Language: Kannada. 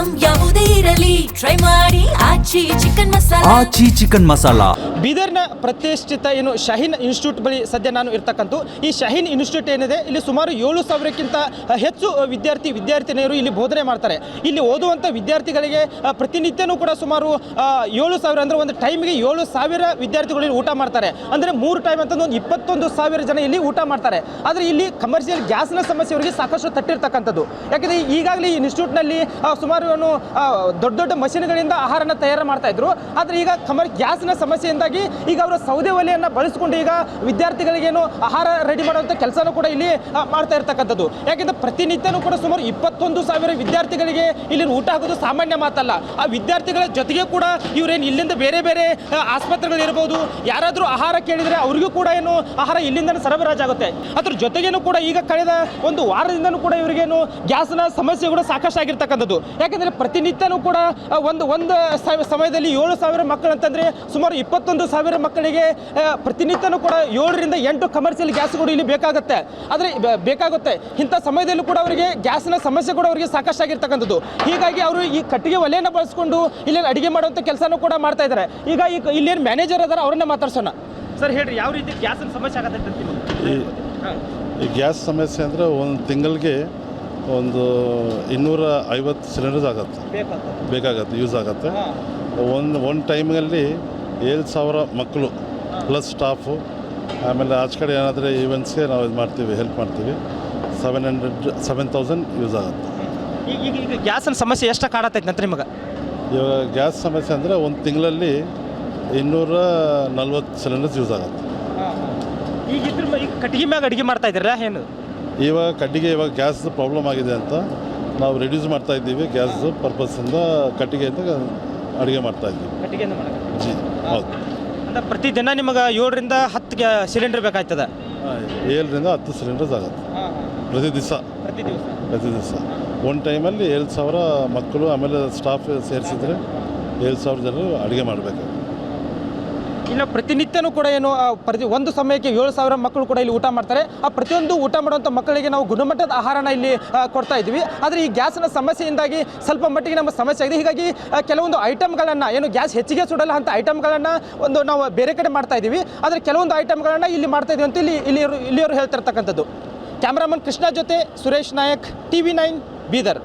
ಐಟಂ ಯಾವುದೇ ಇರಲಿ ಟ್ರೈ ಮಾಡಿ ಆಚಿ ಚಿಕನ್ ಮಸಾಲಾ. ಬೀದರ್ನ ಪ್ರತಿಷ್ಠಿತ ಏನು ಶಹೀನ್ ಇನ್ಸ್ಟಿಟ್ಯೂಟ್ ಬಳಿ ಸದ್ಯ ನಾನು ಇರ್ತಕ್ಕಂಥ ಈ ಶಹೀನ್ ಇನ್ಸ್ಟಿಟ್ಯೂಟ್ ಏನಿದೆ ಇಲ್ಲಿ ಸುಮಾರು 7,000ಕ್ಕಿಂತ ಹೆಚ್ಚು ವಿದ್ಯಾರ್ಥಿನಿಯರು ಇಲ್ಲಿ ಬೋಧನೆ ಮಾಡ್ತಾರೆ. ಇಲ್ಲಿ ಓದುವಂಥ ವಿದ್ಯಾರ್ಥಿಗಳಿಗೆ ಪ್ರತಿನಿತ್ಯನೂ ಕೂಡ ಸುಮಾರು 7,000 ಅಂದರೆ ಒಂದು ಟೈಮಿಗೆ 7,000 ವಿದ್ಯಾರ್ಥಿಗಳು ಇಲ್ಲಿ ಊಟ ಮಾಡ್ತಾರೆ. ಅಂದರೆ 3 ಟೈಮ್ ಅಂತಂದು ಒಂದು 21,000 ಜನ ಇಲ್ಲಿ ಊಟ ಮಾಡ್ತಾರೆ. ಆದರೆ ಇಲ್ಲಿ ಕಮರ್ಷಿಯಲ್ ಗ್ಯಾಸ್ನ ಸಮಸ್ಯೆ ಅವರಿಗೆ ಸಾಕಷ್ಟು ತಟ್ಟಿರ್ತಕ್ಕಂಥದ್ದು. ಯಾಕಂದರೆ ಈಗಾಗಲೇ ಈ ಇನ್ಸ್ಟಿಟ್ಯೂಟ್ನಲ್ಲಿ ಸುಮಾರು ದೊಡ್ಡ ದೊಡ್ಡ ಮಷಿನ್ಗಳಿಂದ ಆಹಾರನ ತಯಾರು ಮಾಡ್ತಾ ಇದ್ರು. ಆದರೆ ಈಗ ಗ್ಯಾಸ್ನ ಸಮಸ್ಯೆಯಿಂದಾಗಿ ಈಗ ಅವರು ಸೌದೆ ಒಲೆಯನ್ನು ಬಳಸಿಕೊಂಡು ಈಗ ವಿದ್ಯಾರ್ಥಿಗಳಿಗೇನು ಆಹಾರ ರೆಡಿ ಮಾಡುವಂಥ ಕೆಲಸನೂ ಕೂಡ ಇಲ್ಲಿ ಮಾಡ್ತಾ ಇರ್ತಕ್ಕಂಥದ್ದು. ಯಾಕೆಂದರೆ ಪ್ರತಿನಿತ್ಯನೂ ಕೂಡ ಸುಮಾರು 21,000 ವಿದ್ಯಾರ್ಥಿಗಳಿಗೆ ಇಲ್ಲಿ ಊಟ ಆಗೋದು ಸಾಮಾನ್ಯ ಮಾತಲ್ಲ. ಆ ವಿದ್ಯಾರ್ಥಿಗಳ ಜೊತೆಗೆ ಕೂಡ ಇವರೇನು ಇಲ್ಲಿಂದ ಬೇರೆ ಬೇರೆ ಆಸ್ಪತ್ರೆಗಳಿರ್ಬೋದು, ಯಾರಾದರೂ ಆಹಾರ ಕೇಳಿದರೆ ಅವರಿಗೂ ಕೂಡ ಏನು ಆಹಾರ ಇಲ್ಲಿಂದ ಸರಬರಾಜಾಗುತ್ತೆ. ಅದ್ರ ಜೊತೆಗೇನು ಕೂಡ ಈಗ ಕಳೆದ ಒಂದು ವಾರದಿಂದನೂ ಕೂಡ ಇವರಿಗೇನು ಗ್ಯಾಸ್ನ ಸಮಸ್ಯೆ ಕೂಡ ಸಾಕಷ್ಟು ಆಗಿರ್ತಕ್ಕಂಥದ್ದು. ಯಾಕೆಂದರೆ ಪ್ರತಿನಿತ್ಯನೂ ಕೂಡ ಒಂದು ಸಮಯದಲ್ಲಿ 7,000 ಮಕ್ಕಳು ಅಂತಂದರೆ ಸುಮಾರು 21,000 ಮಕ್ಕಳಿಗೆ ಪ್ರತಿನಿತ್ಯನೂ ಕೂಡ 7ರಿಂದ 8 ಕಮರ್ಷಿಯಲ್ ಗ್ಯಾಸ್ಗಳು ಇಲ್ಲಿ ಬೇಕಾಗುತ್ತೆ. ಇಂಥ ಸಮಯದಲ್ಲೂ ಕೂಡ ಅವರಿಗೆ ಗ್ಯಾಸ್ನ ಸಮಸ್ಯೆ ಕೂಡ ಅವರಿಗೆ ಸಾಕಷ್ಟು ಆಗಿರ್ತಕ್ಕಂಥದ್ದು. ಹೀಗಾಗಿ ಅವರು ಈ ಕಟ್ಟಿಗೆ ಒಲೆಯನ್ನು ಬಳಸ್ಕೊಂಡು ಇಲ್ಲಿ ಅಡುಗೆ ಮಾಡುವಂಥ ಕೆಲಸನೂ ಕೂಡ ಮಾಡ್ತಾ ಇದ್ದಾರೆ. ಈಗ ಇಲ್ಲೇನು ಮ್ಯಾನೇಜರ್ ಅದಾರ ಅವ್ರನ್ನ ಮಾತಾಡ್ಸೋಣ. ಸರ್ ಹೇಳ್ರಿ, ಯಾವ ರೀತಿ ಗ್ಯಾಸ್ನ ಸಮಸ್ಯೆ ಆಗತ್ತೆ? ಈ ಗ್ಯಾಸ್ ಸಮಸ್ಯೆ ಅಂದರೆ ಒಂದು ತಿಂಗಳಿಗೆ ಒಂದು 250 ಸಿಲಿಂಡರ್ಸ್ ಬೇಕಾಗತ್ತೆ, ಯೂಸ್ ಆಗುತ್ತೆ. ಒಂದು ಟೈಮಲ್ಲಿ 7,000 ಮಕ್ಕಳು ಪ್ಲಸ್ ಸ್ಟಾಫು, ಆಮೇಲೆ ಆಚೆ ಕಡೆ ಏನಾದರೆ ಈವೆಂಟ್ಸ್ಗೆ ನಾವು ಇದು ಮಾಡ್ತೀವಿ, ಹೆಲ್ಪ್ ಮಾಡ್ತೀವಿ. 7,000 ಯೂಸ್ ಆಗುತ್ತೆ. ಈಗ ಗ್ಯಾಸಿನ ಸಮಸ್ಯೆ ಎಷ್ಟು ಕಾಡತ್ತೈತೆ ನಂತರ ನಿಮಗೆ? ಇವಾಗ ಗ್ಯಾಸ್ ಸಮಸ್ಯೆ ಅಂದರೆ ಒಂದು ತಿಂಗಳಲ್ಲಿ 240 ಸಿಲಿಂಡರ್ಸ್ ಯೂಸ್ ಆಗುತ್ತೆ. ಈಗ ಕಟ್ಟಿಗೆ ಮ್ಯಾಗ ಅಡುಗೆ ಮಾಡ್ತಾ ಇದ್ದೀರಾ ಏನು? ಇವಾಗ ಗ್ಯಾಸ್ ಪ್ರಾಬ್ಲಮ್ ಆಗಿದೆ ಅಂತ ನಾವು ರಿಡ್ಯೂಸ್ ಮಾಡ್ತಾ ಇದ್ದೀವಿ. ಗ್ಯಾಸ್ ಪರ್ಪಸ್ಸಿಂದ ಕಟ್ಟಿಗೆಯಿಂದ ಅಡುಗೆ ಮಾಡ್ತಾ ಇದ್ದೀವಿ. ಕಟ್ಟಿಗೆಯಿಂದ ಜಿ ಹೌದು. ಅಂದರೆ ಪ್ರತಿದಿನ ನಿಮಗೆ 7ರಿಂದ 10 ಸಿಲಿಂಡರ್ ಬೇಕಾಗ್ತದೆ? 7ರಿಂದ 10 ಸಿಲಿಂಡರ್ಸ್ ಆಗುತ್ತೆ ಪ್ರತಿ ದಿವಸ. ಒಂದು ಟೈಮಲ್ಲಿ 7,000 ಮಕ್ಕಳು ಆಮೇಲೆ ಸ್ಟಾಫ್ ಸೇರಿಸಿದ್ರೆ 7,000 ಜನರು ಅಡುಗೆ ಮಾಡಬೇಕು. ಇನ್ನು ಪ್ರತಿನಿತ್ಯನೂ ಕೂಡ ಏನು ಒಂದು ಸಮಯಕ್ಕೆ 7,000 ಮಕ್ಕಳು ಕೂಡ ಇಲ್ಲಿ ಊಟ ಮಾಡ್ತಾರೆ. ಆ ಪ್ರತಿಯೊಂದು ಊಟ ಮಾಡುವಂಥ ಮಕ್ಕಳಿಗೆ ನಾವು ಗುಣಮಟ್ಟದ ಆಹಾರನ ಇಲ್ಲಿ ಕೊಡ್ತಾ ಇದ್ದೀವಿ. ಆದರೆ ಈ ಗ್ಯಾಸ್ನ ಸಮಸ್ಯೆಯಿಂದಾಗಿ ಸ್ವಲ್ಪ ಮಟ್ಟಿಗೆ ನಮ್ಮ ಸಮಸ್ಯೆ ಆಗಿದೆ. ಹೀಗಾಗಿ ಕೆಲವೊಂದು ಐಟಮ್ಗಳನ್ನು ಏನು ಗ್ಯಾಸ್ ಹೆಚ್ಚಿಗೆ ಸುಡಲ್ಲ ಅಂತ ಐಟಮ್ಗಳನ್ನು ನಾವು ಬೇರೆ ಕಡೆ ಮಾಡ್ತಾ ಇದ್ದೀವಿ. ಆದರೆ ಕೆಲವೊಂದು ಐಟಮ್ಗಳನ್ನು ಇಲ್ಲಿ ಮಾಡ್ತಾ ಇದ್ದೀವಿ ಅಂತ ಇಲ್ಲಿಯವರು ಹೇಳ್ತಿರ್ತಕ್ಕಂಥದ್ದು. ಕ್ಯಾಮ್ರಾಮನ್ ಕೃಷ್ಣ ಜೊತೆ ಸುರೇಶ್ ನಾಯಕ್, TV9 ಬೀದರ್.